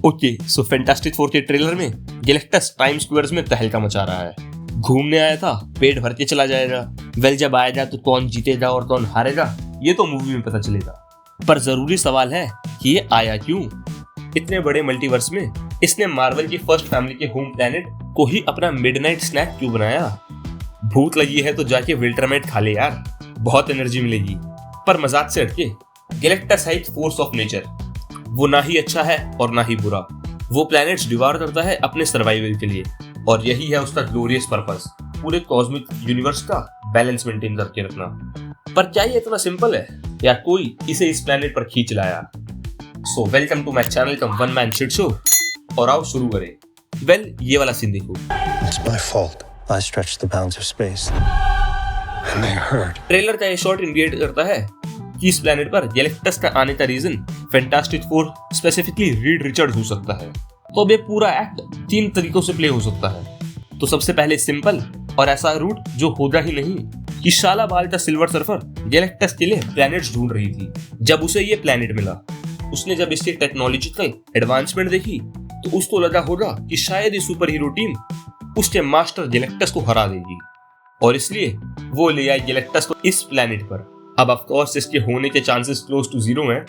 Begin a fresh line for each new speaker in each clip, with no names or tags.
Okay, सो fantastic four के trailer में Galactus time squares में तहलका मचा रहा है। घूमने आया था, पेट भर के चला जाएगा। वेल, जब आएगा तो कौन जीतेगा और कौन हारेगा ये तो मूवी में पता चलेगा। पर जरूरी सवाल है कि ये आया क्यों? इतने बड़े मल्टीवर्स में इसने मार्वल की फर्स्ट फैमिली के होम प्लैनेट को ही अपना मिडनाइट स्नैक क्यों बनाया? भूख लगी है तो जाके विल्टरमेट खा ले यार, बहुत एनर्जी मिलेगी। पर मजाक से हटके, गैलेक्टस है एक फोर्स ऑफ नेचर। वो ना ही अच्छा है और ना ही बुरा। वो प्लैनेट्स डिवार करता है अपने सर्वाइवल के लिए, और यही है उसका ग्लोरियस पर्पस, पूरे कॉस्मिक यूनिवर्स का बैलेंस मेंटेन करके रखना। पर क्या ये इतना सिंपल है, या कोई इसे इस प्लैनेट पर खींच लाया? So welcome to my channel come one man shit show, और आओ शुरू करें। वेल, ये वाला सीन देखो।
It's my fault. I stretched the bounds of space. And they heard.
Trailer का ये शॉट इंडिकेट करता है कि इस प्लैनेट पर गैलेक्टस का आने का reason fantastic four, specifically Reed Richards हो सकता है। तो अब ये पूरा एक्ट 3 तरीकों से प्ले हो सकता है। तो सबसे पहले सिंपल और ऐसा रूट जो होगा ही नहीं कि शाला बाल का सिल्वर सर्फर गैलेक्टस के लिए प्लैनेट्स ढूंढ रही थी। जब उसे ये प्लैनेट मिला, उसने जब इसकी टेक्नोलॉजिकल एडवांसमेंट देखी तो उसको लगा होगा कि शायद ये सुपर हीरो टीम उसके मास्टर गैलेक्टस को हरा देगी, और इसलिए वो ले आई गैलेक्टस को इस प्लैनेट पर। अब ऑफ कोर्स इसके होने के चांसेस क्लोज टू 0 हैं।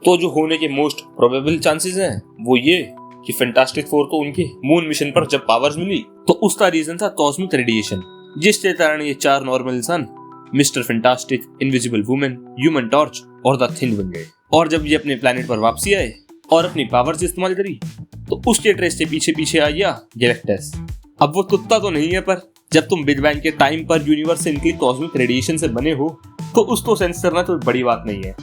तो जो होने के मोस्ट प्रोबेबल चांसेस हैं वो ये कि फैंटास्टिक फोर को उनके मून मिशन पर जब पावर्स मिली तो उसका रीजन था कॉस्मिक रेडिएशन, जिसके कारण ये 4 नॉर्मल इंसान mister fantastic, invisible women, human torch और द थिंग बन गए। और जब ये अपने प्लैनेट पर वापसी आए और अपनी पावर्स इस्तेमाल करी तो उसके ट्रेस से पीछे पीछे आ गया गैलेक्टस। अब वो कुत्ता तो नहीं है, पर जब तुम बिग बैंग के टाइम पर यूनिवर्स से निकली कॉस्मिक रेडिएशन से बने हो तो उसको सेंस करना तो बड़ी बात नहीं है।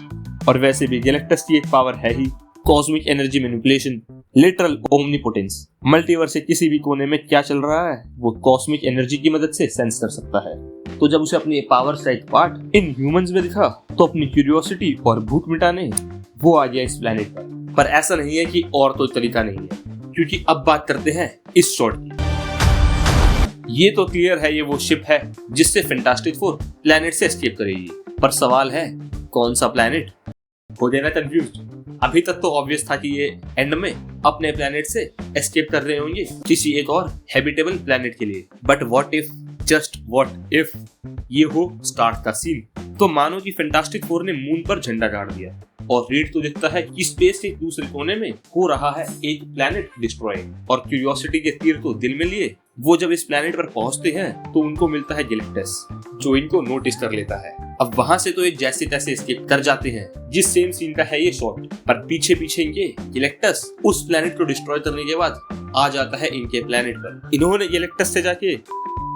और वैसे भी गैलेक्टस की एक पावर है ही cosmic energy manipulation, literal omnipotence. Multiverse के किसी भी कोने में क्या चल रहा है वो कॉस्मिक एनर्जी की मदद से सेंस कर सकता है। तो जब उसे अपनी पावर्स का एक पार्ट इन ह्यूमंस में दिखा तो अपनी क्यूरियोसिटी और भूख मिटाने वो आ गया इस प्लैनेट पर ऐसा नहीं है कि और कोई तरीका नहीं है, क्योंकि अब बात करते हैं इस शॉट की। ये तो क्लियर है, ये वो शिप है जिससे फैंटास्टिक फोर प्लैनेट से एस्केप करेगी। पर सवाल है कौन सा प्लैनेट? हो जाना कंफ्यूज। अभी तक तो ऑब्वियस था कि ये एंड में अपने प्लैनेट से एस्केप कर रहे होंगे किसी एक और हैबिटेबल प्लैनेट के लिए। But what if, just what if ये हो स्टार्ट का सीन? तो मानो कि फैंटास्टिक फोर ने मून पर झंडा गाड़ दिया और रीड तो दिखता है कि स्पेस के दूसरे कोने में हो रहा है एक प्लैनेट डिस्ट्रॉय। और क्यूरियोसिटी के तीर तो दिल में लिए वो जब इस प्लैनेट पर पहुंचते हैं तो उनको मिलता है गैलेक्टस, जो इनको नोटिस कर लेता है। अब वहां से तो ये जैसे तैसे एस्केप कर जाते हैं, जिस सेम सीन का है ये शॉट। पर पीछे पीछे इनके गैलेक्टस उस प्लैनेट को डिस्ट्रॉय करने के बाद आ जाता है इनके प्लैनेट पर। इन्होंने गैलेक्टस से जाके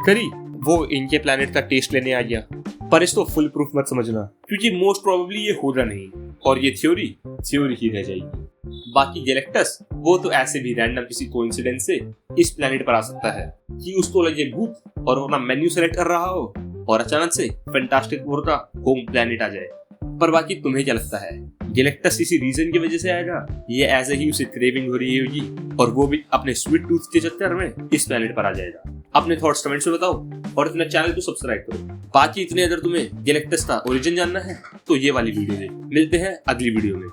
करी वो इनके प्लैनेट का टेस्ट लेने आ गया। पर इसको फुल प्रूफ मत समझना, क्योंकि मोस्ट प्रोबेबली ये होगा नहीं और ये थ्योरी ही रह जाएगी। बाकी गैलेक्टस वो तो ऐसे भी रैंडम किसी कोइंसिडेंस से इस प्लैनेट पर आ सकता है कि उसको लगे भूख और वो अपना मेन्यू सेलेक्ट कर रहा हो और अचानक से फैंटास्टिक फोर का होम प्लैनेट आ जाए। पर बाकी तुम्हें क्या लगता है, गैलेक्टस किसी रीजन की वजह से आएगा, ये ऐसे ही उसे क्रेविंग हो रही होगी और वो भी अपने स्वीट टूथ के चक्कर में इस प्लैनेट पर आ जाएगा? अपने थॉट्स कमेंट्स में बताओ और अपने चैनल को सब्सक्राइब करो। बाकी इतने अगर तुम्हें गैलेक्टस का ओरिजिन जानना है तो ये वाली वीडियो देख। मिलते हैं अगली वीडियो में।